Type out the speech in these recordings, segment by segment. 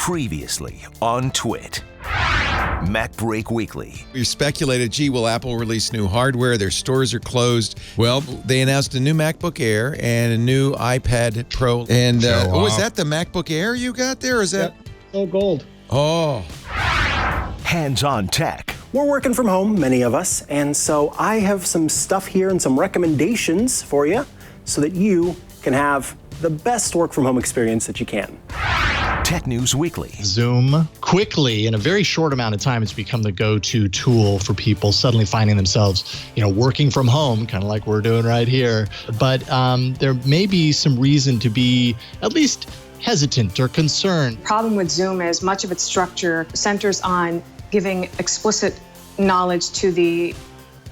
Previously on TWiT. Mac Break Weekly. We speculated, gee, will Apple release new hardware? Their stores are closed. Well, they announced a new MacBook Air and a new iPad Pro. And was that the MacBook Air you got there? Or is that? Yep. So gold. Oh. Hands-on tech. We're working from home, many of us, and so I have some stuff here and some recommendations for you so that you can have the best work from home experience that you can. Tech News Weekly. Zoom quickly, in a very short amount of time, it's become the go-to tool for people suddenly finding themselves, working from home, kind of like we're doing right here. But there may be some reason to be at least hesitant or concerned. The problem with Zoom is much of its structure centers on giving explicit knowledge to the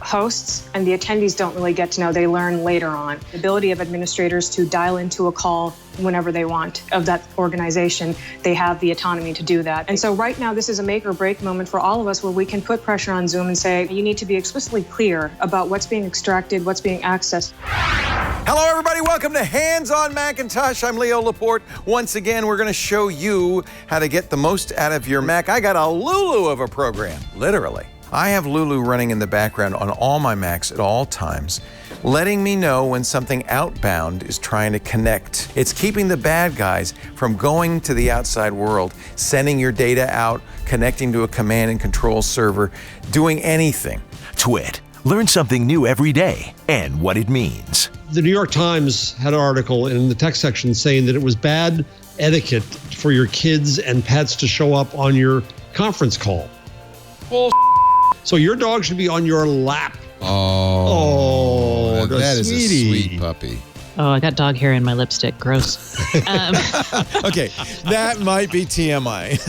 hosts, and the attendees don't really get to know. They learn later on. The ability of administrators to dial into a call whenever they want of that organization, they have the autonomy to do that. And so right now, this is a make or break moment for all of us where we can put pressure on Zoom and say, you need to be explicitly clear about what's being extracted, what's being accessed. Hello, everybody. Welcome to Hands on Macintosh. I'm Leo Laporte. Once again, we're going to show you how to get the most out of your Mac. I got a Lulu of a program, literally. I have Lulu running in the background on all my Macs at all times, letting me know when something outbound is trying to connect. It's keeping the bad guys from going to the outside world, sending your data out, connecting to a command and control server, doing anything. TWiT. Learn something new every day and what it means. The New York Times had an article in the tech section saying that it was bad etiquette for your kids and pets to show up on your conference call. So your dog should be on your lap. Oh, that is a sweet puppy. Oh, I got dog hair in my lipstick. Gross. Okay, that might be TMI.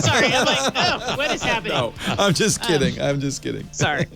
Sorry, I'm like, oh, what is happening? No, I'm just kidding. I'm just kidding. Sorry.